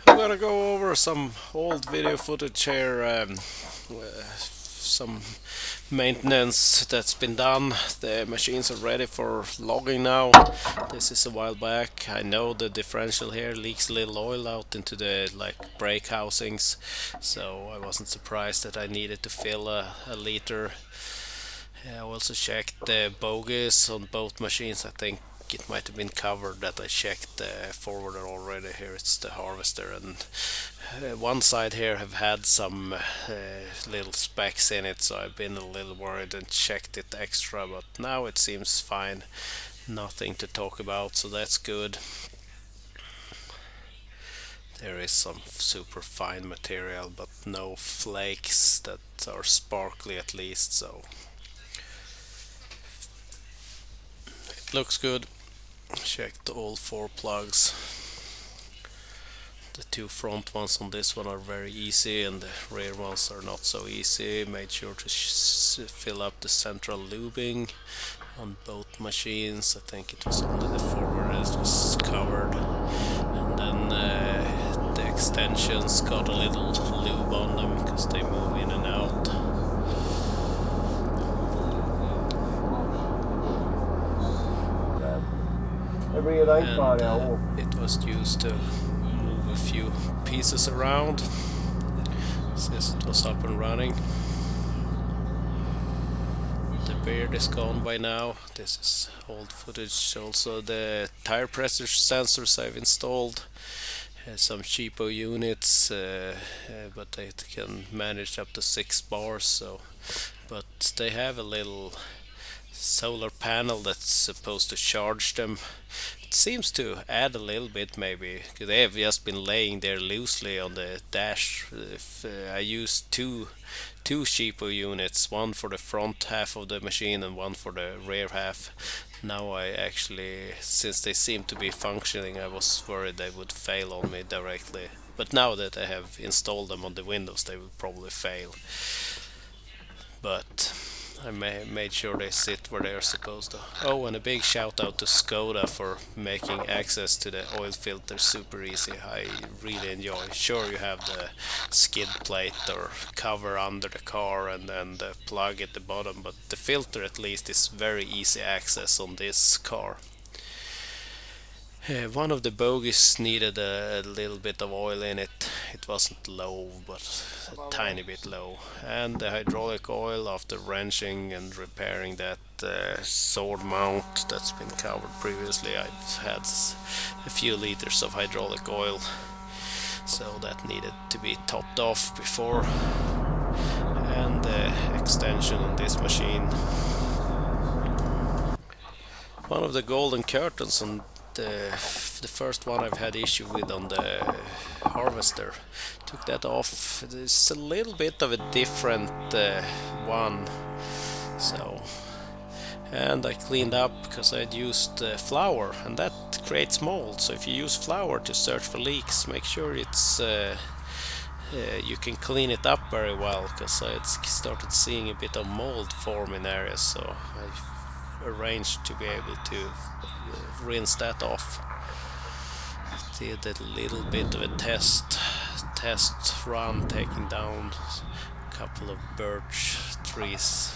I'm gonna go over some old video footage here, some maintenance that's been done. The machines are ready for logging now. This is a while back. I know the differential here leaks a little oil out into the brake housings, so I wasn't surprised that I needed to fill a liter. I also checked the bogies on both machines. I think it might have been covered that I checked the forwarder already. Here it's the harvester, and one side here have had some little specks in it, so I've been a little worried and checked it extra, but now it seems fine. Nothing to talk about, so that's good. There is some super fine material, but no flakes that are sparkly at least, so it looks good. Checked all four plugs. The two front ones on this one are very easy, and the rear ones are not so easy. Made sure to fill up the central lubing on both machines. I think it was only the forward that was covered, and then the extensions got a little lube on them because they move in and out. And it was used to move a few pieces around since it was up and running. The beard is gone by now. This is old footage. Also the tire pressure sensors I've installed. Some cheapo units, but they can manage up to 6 bars. So, but they have a little solar panel that's supposed to charge them. It seems to add a little bit, maybe, because they have just been laying there loosely on the dash. If I use two cheapo units, one for the front half of the machine and one for the rear half. Now I actually, since they seem to be functioning, I was worried they would fail on me directly. But now that I have installed them on the windows, they will probably fail. But I made sure they sit where they are supposed to. Oh, and a big shout out to Skoda for making access to the oil filter super easy. I really enjoy. Sure, you have the skid plate or cover under the car and then the plug at the bottom, but the filter at least is very easy access on this car. One of the bogies needed a little bit of oil in it. It wasn't low, but a tiny bit low. And the hydraulic oil, after wrenching and repairing that sword mount that's been covered previously, I've had a few liters of hydraulic oil. So that needed to be topped off before. And the extension on this machine. One of the golden curtains on the first one I've had issue with on the harvester. Took that off. It's a little bit of a different one. So, and I cleaned up because I'd used flour, and that creates mold. So if you use flour to search for leaks, make sure it's you can clean it up very well, because I had started seeing a bit of mold form in areas. So I arranged to be able to rinse that off. Did a little bit of a test run, taking down a couple of birch trees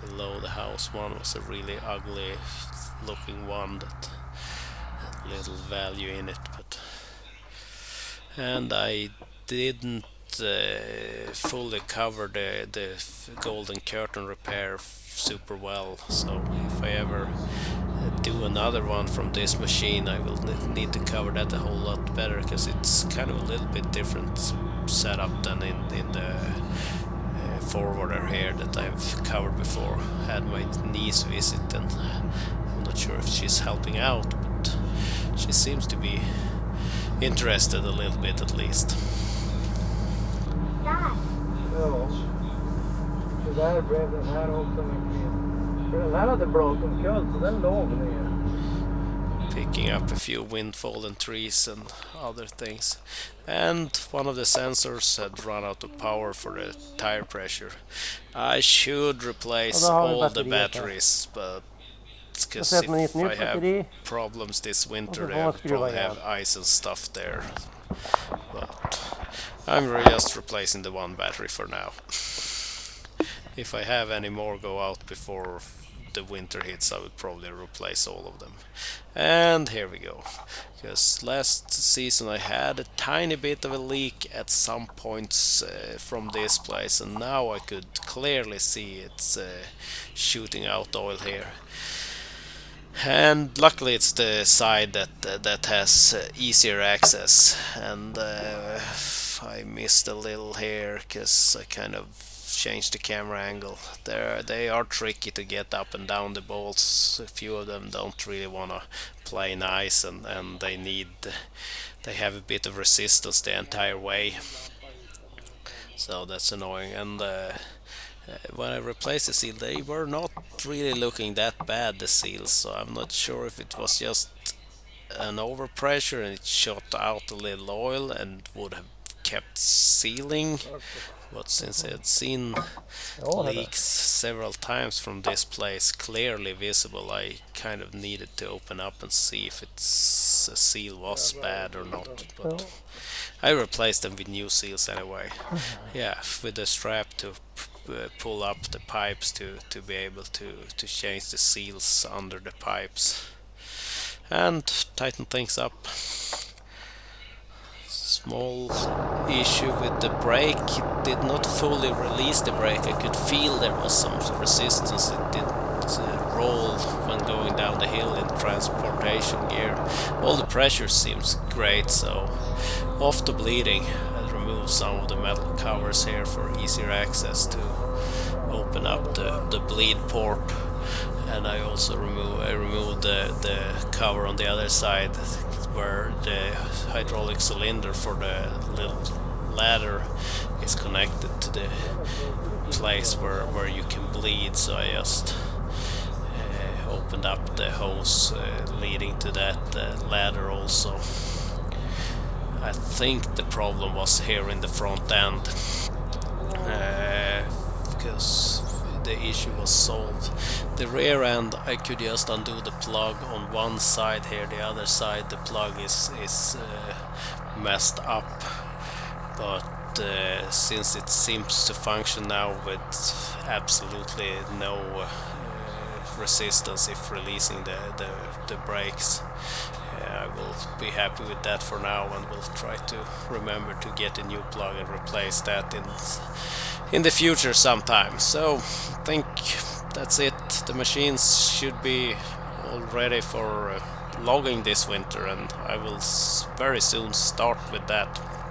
below the house. One was a really ugly looking one that had little value in it, but and I didn't fully cover the golden curtain repair super well. So if I ever do another one from this machine, I will need to cover that a whole lot better, because it's kind of a little bit different setup than in the forwarder here that I've covered before. Had my niece visit, and I'm not sure if she's helping out, but she seems to be interested a little bit at least. Ja, så där blev den här också mycket. För den här hade bra kontroll, så den låg ner. Picking up a few wind-fallen trees and other things. And one of the sensors had run out of power for the tire pressure. I should replace all the batteries, but because if I have problems this winter, I will probably have ice and stuff there. But I'm just replacing the one battery for now. If I have any more go out before the winter hits, I would probably replace all of them. And here we go. Because last season I had a tiny bit of a leak at some points from this place, and now I could clearly see it's shooting out oil here. And luckily it's the side that has easier access, and I missed a little here because I kind of changed the camera angle. They are tricky to get up and down the bolts. A few of them don't really want to play nice, and they have a bit of resistance the entire way, so that's annoying. And when I replaced the seal, they were not really looking that bad, the seals, so I'm not sure if it was just an overpressure and it shot out a little oil and would have kept sealing. But since I had seen leaks several times from this place clearly visible, I kind of needed to open up and see if its seal was bad or not. But I replaced them with new seals anyway. Yeah, with the strap to pull up the pipes to be able to change the seals under the pipes and tighten things up. Small issue with the brake, it did not fully release the brake. I could feel there was some resistance. It did roll when going down the hill in transportation gear. All the pressure seems great, so off the bleeding. I removed some of the metal covers here for easier access to open up the bleed port, and I also removed the cover on the other side where the hydraulic cylinder for the little ladder is connected to the place where you can bleed, so I just opened up the hose leading to that ladder also. I think the problem was here in the front end, because the issue was solved. The rear end, I could just undo the plug on one side here, the other side the plug is messed up, but since it seems to function now with absolutely no resistance if releasing the brakes, I will be happy with that for now, and will try to remember to get a new plug and replace that in the future sometime. So I think that's it. The machines should be all ready for logging this winter, and I will very soon start with that.